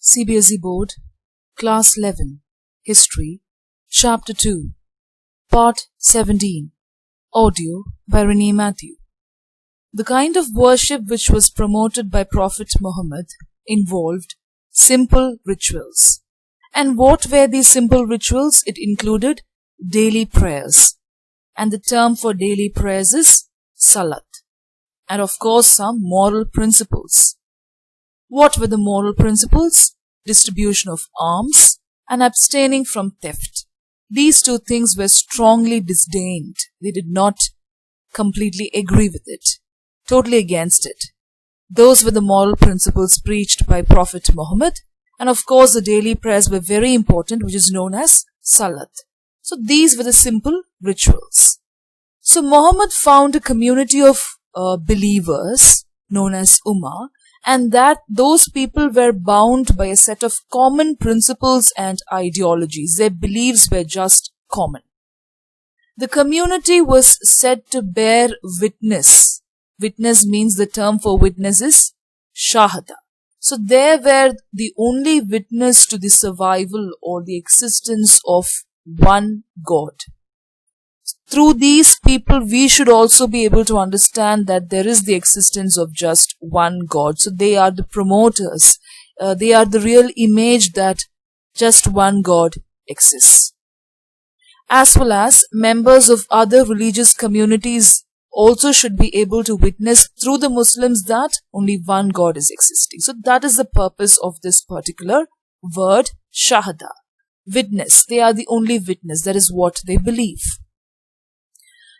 CBSE Board, Class 11, History, Chapter 2, Part 17, Audio by Renee Matthew. The kind of worship which was promoted by Prophet Muhammad involved simple rituals. And what were these simple rituals? It included daily prayers. And the term for daily prayers is Salat. And of course some moral principles. What were the moral principles? Distribution of alms and abstaining from theft. These two things were strongly disdained. They did not completely agree with it, totally against it. Those were the moral principles preached by Prophet Muhammad. And of course the daily prayers were very important, which is known as Salat. So these were the simple rituals. So Muhammad found a community of believers known as Ummah, and that those people were bound by a set of common principles and ideologies. Their beliefs were just common. The community was said to bear witness. Witness means the term for witness is Shahada. So they were the only witness to the survival or the existence of one God. Through these people, we should also be able to understand that there is the existence of just one God. So they are the promoters. They are the real image that just one God exists. As well as members of other religious communities also should be able to witness through the Muslims that only one God is existing. So that is the purpose of this particular word, Shahada. Witness. They are the only witness. That is what they believe.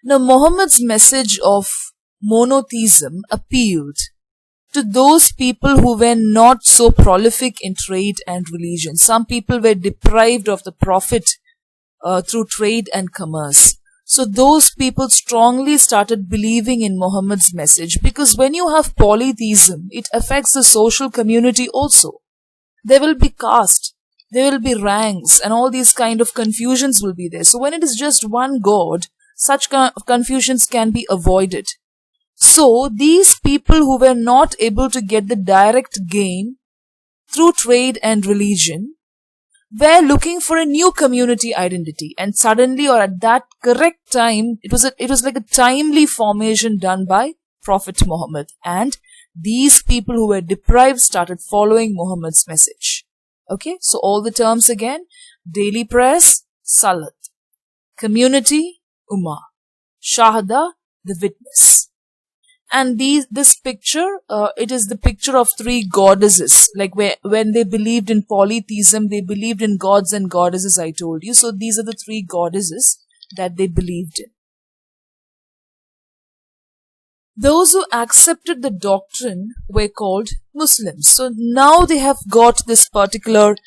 Now, Muhammad's message of monotheism appealed to those people who were not so prolific in trade and religion. Some people were deprived of the profit through trade and commerce. So those people strongly started believing in Muhammad's message, because when you have polytheism, it affects the social community also. There will be caste, there will be ranks, and all these kind of confusions will be there. So when it is just one God, such confusions can be avoided. So these people who were not able to get the direct gain through trade and religion were looking for a new community identity, and suddenly or at that correct time, it was like a timely formation done by Prophet Muhammad, and these people who were deprived started following Muhammad's message. Okay, so all the terms again: daily prayers, Salat; community, Ummah; Shahada, the witness. And this picture, it is the picture of three goddesses. Like when they believed in polytheism, they believed in gods and goddesses, I told you. So these are the three goddesses that they believed in. Those who accepted the doctrine were called Muslims. So now they have got this particular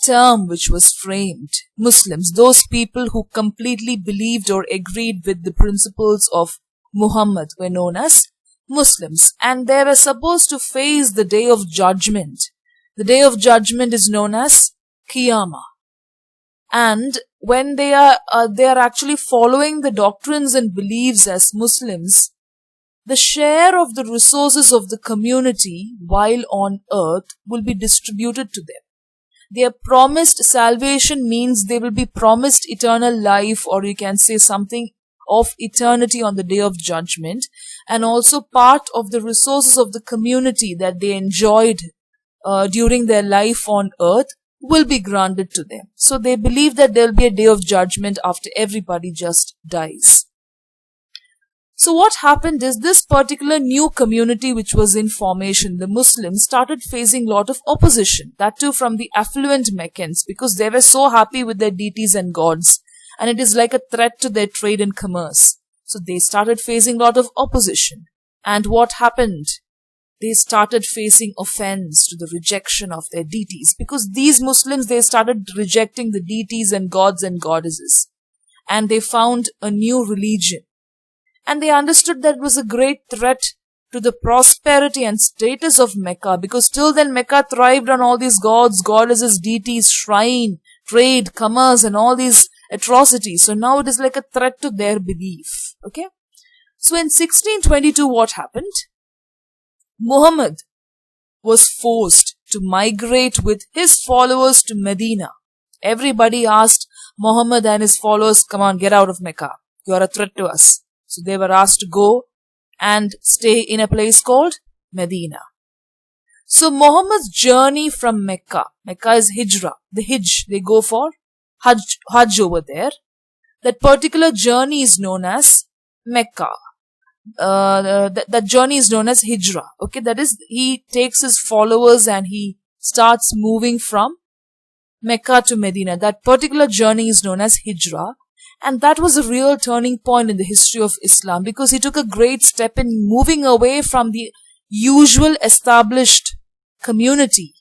term which was framed. Muslims, those people who completely believed or agreed with the principles of Muhammad, were known as Muslims, and they were supposed to face the day of judgment. The day of judgment is known as Qiyamah. And when they are actually following the doctrines and beliefs as Muslims, the share of the resources of the community while on earth will be distributed to them. They are promised salvation, means they will be promised eternal life, or you can say something of eternity on the day of judgment, and also part of the resources of the community that they enjoyed during their life on earth will be granted to them. So they believe that there will be a day of judgment after everybody just dies. So what happened is, this particular new community which was in formation, the Muslims, started facing a lot of opposition. That too from the affluent Meccans, because they were so happy with their deities and gods, and it is like a threat to their trade and commerce. So they started facing a lot of opposition. And what happened? They started facing offense to the rejection of their deities, because these Muslims, they started rejecting the deities and gods and goddesses. And they found a new religion. And they understood that it was a great threat to the prosperity and status of Mecca, because till then Mecca thrived on all these gods, goddesses, deities, shrine, trade, commerce, and all these atrocities. So now it is like a threat to their belief. Okay. So in 1622, what happened? Muhammad was forced to migrate with his followers to Medina. Everybody asked Muhammad and his followers, come on, get out of Mecca. You are a threat to us. So they were asked to go and stay in a place called Medina. So Muhammad's journey from Mecca is Hijrah, the Hajj, they go for Hajj over there. That particular journey is known as Mecca. That journey is known as Hijrah. Okay, that is, he takes his followers and he starts moving from Mecca to Medina. That particular journey is known as Hijrah. And that was a real turning point in the history of Islam, because he took a great step in moving away from the usual established community,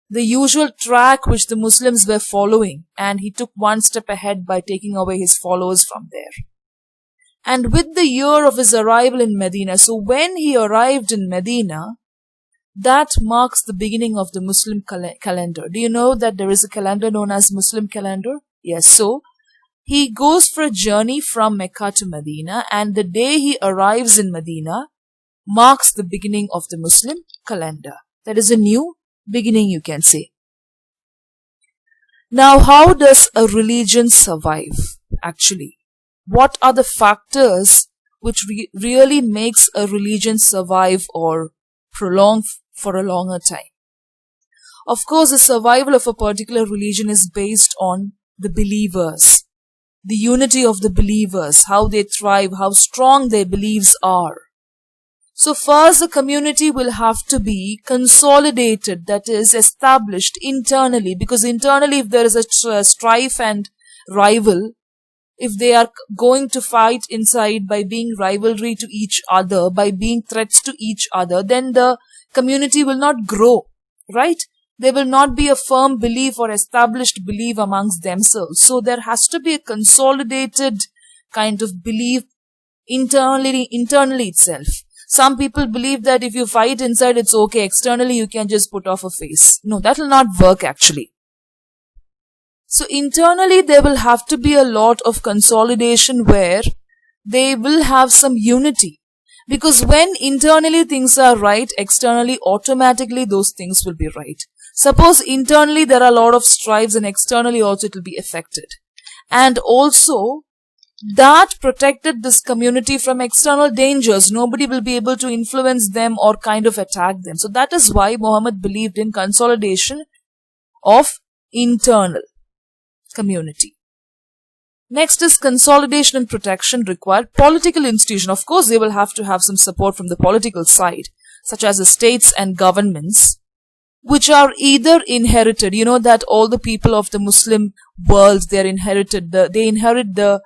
the usual track which the Muslims were following, and he took one step ahead by taking away his followers from there. And with the year of his arrival in Medina, so when he arrived in Medina, that marks the beginning of the Muslim calendar. Do you know that there is a calendar known as Muslim calendar? Yes, so he goes for a journey from Mecca to Medina, and the day he arrives in Medina marks the beginning of the Muslim calendar. That is a new beginning, you can say. Now, how does a religion survive, actually? What are the factors which really makes a religion survive or prolong for a longer time? Of course, the survival of a particular religion is based on the believers, the unity of the believers, how they thrive, how strong their beliefs are. So first, the community will have to be consolidated, that is, established internally, because internally if there is a strife and rival, if they are going to fight inside by being rivalry to each other, by being threats to each other, then the community will not grow, right? There will not be a firm belief or established belief amongst themselves. So there has to be a consolidated kind of belief internally itself. Some people believe that if you fight inside, it's okay. Externally, you can just put off a face. No, that will not work actually. So internally, there will have to be a lot of consolidation where they will have some unity. Because when internally things are right, externally automatically those things will be right. Suppose internally there are a lot of strifes and externally also it will be affected. And also, that protected this community from external dangers. Nobody will be able to influence them or kind of attack them. So that is why Muhammad believed in consolidation of internal community. Next is consolidation and protection required political institution. Of course, they will have to have some support from the political side, such as the states and governments, which are either inherited. You know that all the people of the Muslim world, they inherit the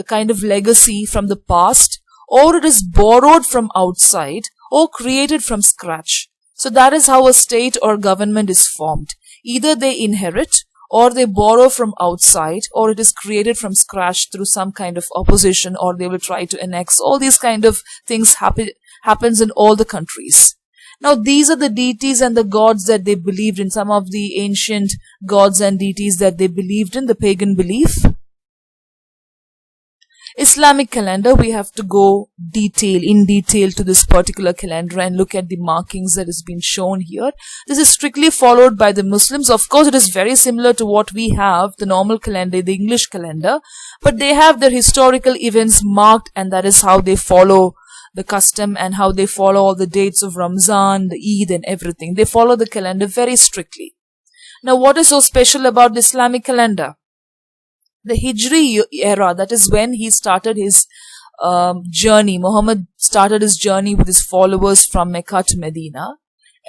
kind of legacy from the past, or it is borrowed from outside or created from scratch. So that is how a state or government is formed. Either they inherit or they borrow from outside, or it is created from scratch through some kind of opposition, or they will try to annex. All these kind of things happens in all the countries. Now these are the deities and the gods that they believed in, some of the ancient gods and deities that they believed in, the pagan belief. Islamic calendar, we have to go in detail to this particular calendar and look at the markings that has been shown here. This is strictly followed by the Muslims. Of course, it is very similar to what we have, the normal calendar, the English calendar, but they have their historical events marked, and that is how they follow the custom and how they follow all the dates of Ramzan, the Eid and everything. They follow the calendar very strictly. Now, what is so special about the Islamic calendar? The Hijri era, that is when he started his journey. Muhammad started his journey with his followers from Mecca to Medina,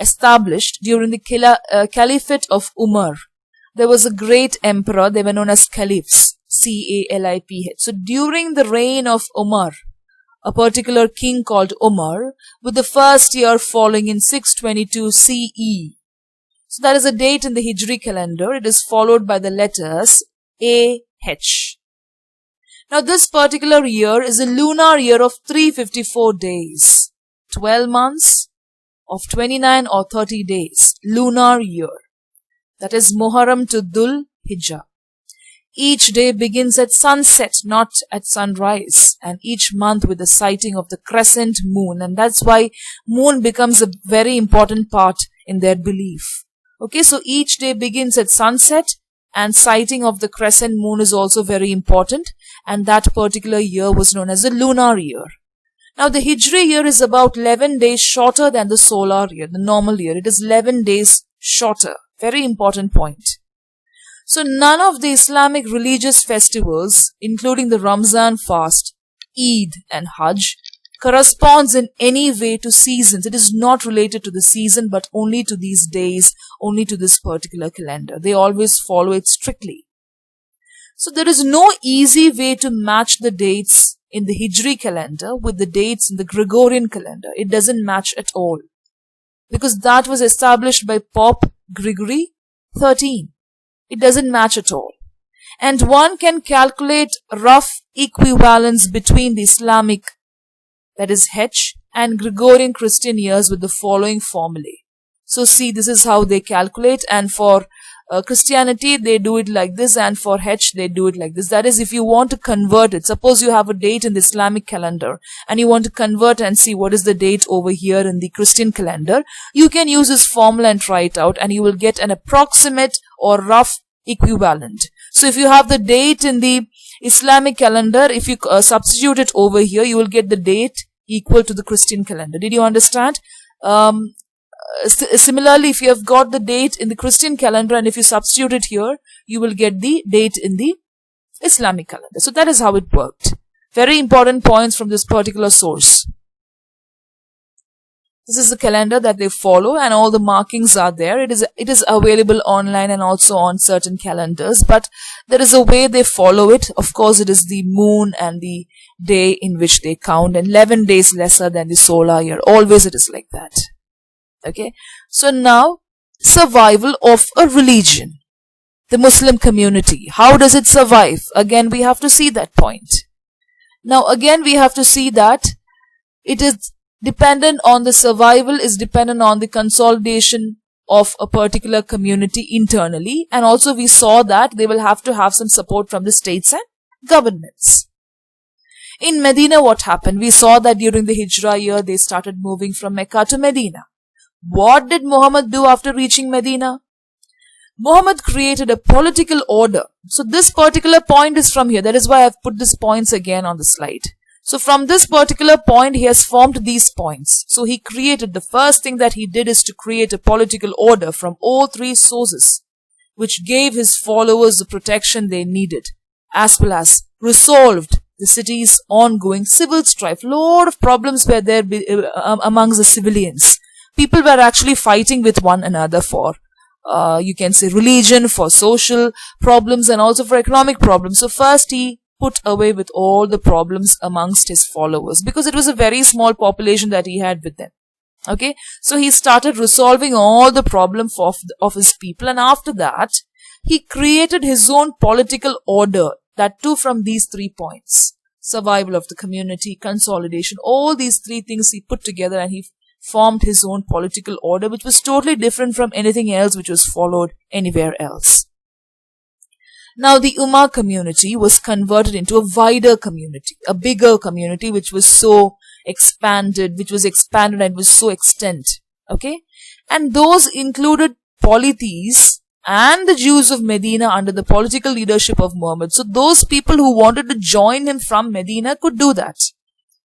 established during the Caliphate of Umar. There was a great emperor, they were known as caliphs, C-A-L-I-P-H. So during the reign of Umar, a particular king called Umar, with the first year falling in 622 CE. So that is a date in the Hijri calendar. It is followed by the letters A-H. Now this particular year is a lunar year of 354 days, 12 months of 29 or 30 days, lunar year. That is Muharram to Dhul Hijjah. Each day begins at sunset, not at sunrise, and each month with the sighting of the crescent moon. And that's why moon becomes a very important part in their belief. Okay, so each day begins at sunset, and sighting of the crescent moon is also very important, and that particular year was known as the lunar year. Now the Hijri year is about 11 days shorter than the solar year, the normal year. It is 11 days shorter. Very important point. So none of the Islamic religious festivals, including the Ramzan fast, Eid and Hajj, corresponds in any way to seasons. It is not related to the season, but only to these days, only to this particular calendar. They always follow it strictly. So there is no easy way to match the dates in the Hijri calendar with the dates in the Gregorian calendar. It doesn't match at all, because that was established by Pope Gregory XIII. It doesn't match at all. And one can calculate rough equivalence between the Islamic, that is Hajj, and Gregorian Christian years with the following formulae. So see, this is how they calculate, and for Christianity they do it like this, and for Hajj they do it like this. That is, if you want to convert it, suppose you have a date in the Islamic calendar and you want to convert and see what is the date over here in the Christian calendar, you can use this formula and try it out, and you will get an approximate or rough equivalent. So if you have the date in the Islamic calendar, if you substitute it over here, you will get the date equal to the Christian calendar. Did you understand? Similarly, if you have got the date in the Christian calendar and if you substitute it here, you will get the date in the Islamic calendar. So that is how it worked. Very important points from this particular source. This is the calendar that they follow, and all the markings are there. It is available online and also on certain calendars, but there is a way they follow it. Of course, it is the moon and the day in which they count, and 11 days lesser than the solar year. Always it is like that. Okay, so now survival of a religion, the Muslim community. How does it survive? Again, we have to see that point. Now again, we have to see that it is dependent on the survival, is dependent on the consolidation of a particular community internally, and also we saw that they will have to have some support from the states and governments. In Medina, what happened? We saw that during the Hijra year, they started moving from Mecca to Medina. What did Muhammad do after reaching Medina? Muhammad created a political order. So this particular point is from here. That is why I have put these points again on the slide. So from this particular point, he has formed these points. So he created, the first thing that he did is to create a political order from all three sources, which gave his followers the protection they needed, as well as resolved the city's ongoing civil strife. Lot of problems were there amongst the civilians. People were actually fighting with one another for, you can say, religion, for social problems, and also for economic problems. So first he put away with all the problems amongst his followers, because it was a very small population that he had with them. Okay, so he started resolving all the problems of his people, and after that he created his own political order, that too from these 3 points: survival of the community, consolidation, all these 3 things he put together, and he formed his own political order, which was totally different from anything else which was followed anywhere else. Now the Ummah community was converted into a wider community, a bigger community, which was so expanded, and was so extent. Okay, and those included polytheists and the Jews of Medina under the political leadership of Muhammad. So those people who wanted to join him from Medina could do that.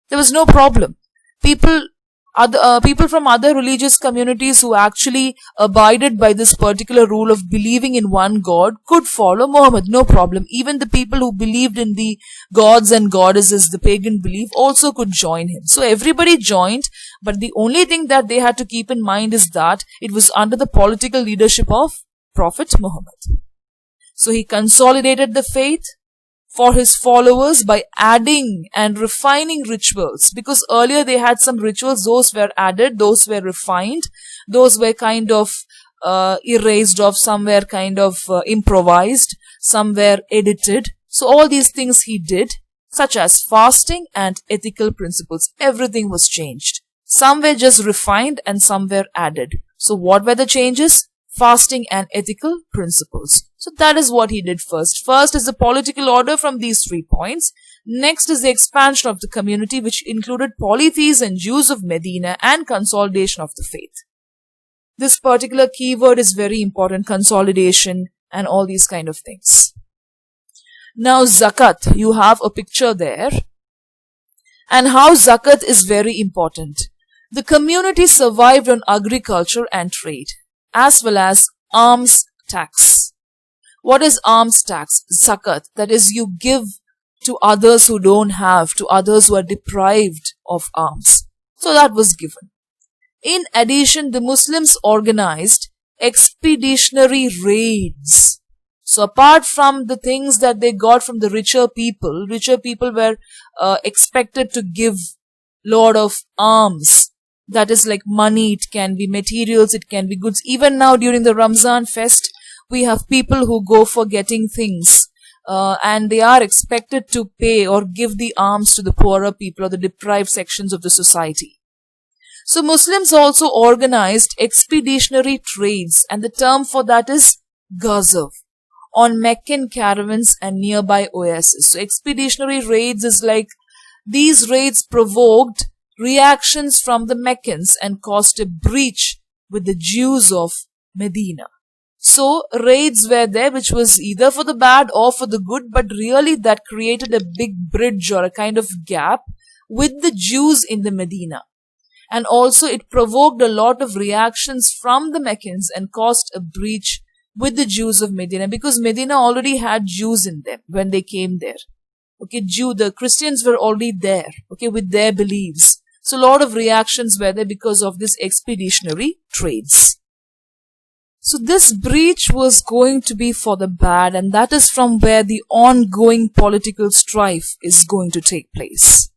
There was no problem. People from other religious communities who actually abided by this particular rule of believing in one God could follow Muhammad, no problem. Even the people who believed in the gods and goddesses, the pagan belief, also could join him. So everybody joined, but the only thing that they had to keep in mind is that it was under the political leadership of Prophet Muhammad. So he consolidated the faith for his followers by adding and refining rituals, because earlier they had some rituals, those were added, those were refined, those were kind of erased off, some were kind of improvised, some were edited. So all these things he did, such as fasting and ethical principles, everything was changed. Some were just refined and some were added. So what were the changes? Fasting and ethical principles. So that is what he did first. First is the political order from these 3 points. Next is the expansion of the community, which included polytheists and Jews of Medina, and consolidation of the faith. This particular keyword is very important, consolidation and all these kind of things. Now zakat, you have a picture there, and how zakat is very important. The community survived on agriculture and trade, as well as alms tax. What is alms tax? Zakat, that is, you give to others who don't have, to others who are deprived of alms. So that was given. In addition, the Muslims organized expeditionary raids. So apart from the things that they got from the richer people were expected to give lot of alms. That is like money, it can be materials, it can be goods. Even now during the Ramzan fest, we have people who go for getting things. And they are expected to pay or give the alms to the poorer people or the deprived sections of the society. So Muslims also organized expeditionary trades, and the term for that is ghazw, on Meccan caravans and nearby oases. So expeditionary raids is like, these raids provoked reactions from the Meccans and caused a breach with the Jews of Medina. So raids were there, which was either for the bad or for the good, but really that created a big bridge or a kind of gap with the Jews in the Medina. And also it provoked a lot of reactions from the Meccans and caused a breach with the Jews of Medina, because Medina already had Jews in them when they came there. Okay, the Christians were already there, okay, with their beliefs. So a lot of reactions were there because of this expeditionary trades. So this breach was going to be for the bad, and that is from where the ongoing political strife is going to take place.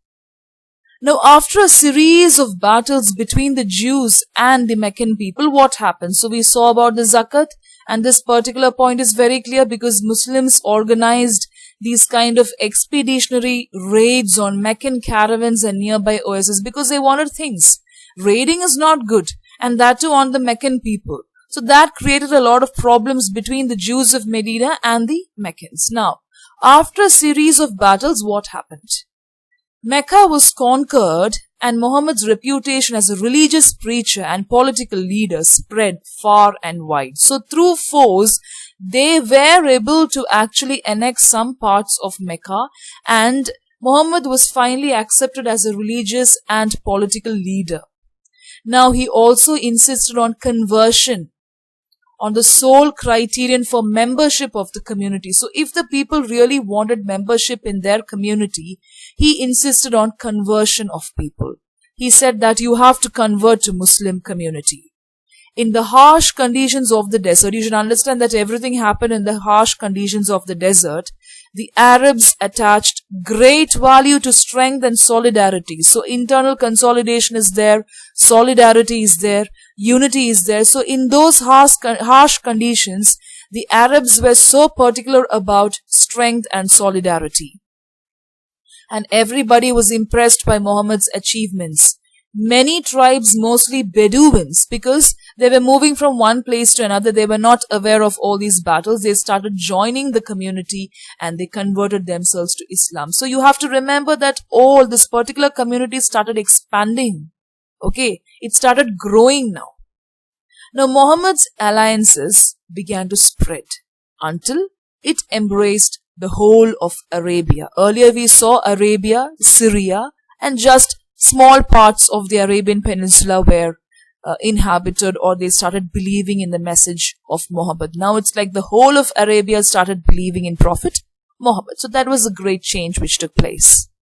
Now, after a series of battles between the Jews and the Meccan people, what happened? So we saw about the zakat, and this particular point is very clear because Muslims organized these kind of expeditionary raids on Meccan caravans and nearby oases because they wanted things. Raiding is not good, and that too on the Meccan people. So that created a lot of problems between the Jews of Medina and the Meccans. Now, after a series of battles, what happened? Mecca was conquered, and Muhammad's reputation as a religious preacher and political leader spread far and wide. So through force, they were able to actually annex some parts of Mecca, and Muhammad was finally accepted as a religious and political leader. Now he also insisted on conversion, on the sole criterion for membership of the community. So if the people really wanted membership in their community, he insisted on conversion of people. He said that you have to convert to Muslim community. In the harsh conditions of the desert, you should understand that everything happened in the harsh conditions of the desert. The Arabs attached great value to strength and solidarity. So internal consolidation is there, solidarity is there, unity is there. So in those harsh conditions, the Arabs were so particular about strength and solidarity. And everybody was impressed by Muhammad's achievements. Many tribes, mostly Bedouins, because they were moving from one place to another, they were not aware of all these battles. They started joining the community and they converted themselves to Islam. So you have to remember that all this particular community started expanding. Okay, it started growing now. Now Muhammad's alliances began to spread until it embraced the whole of Arabia. Earlier we saw Arabia, Syria, and just small parts of the Arabian Peninsula were inhabited, or they started believing in the message of Muhammad. Now it's like the whole of Arabia started believing in Prophet Muhammad. So that was a great change which took place.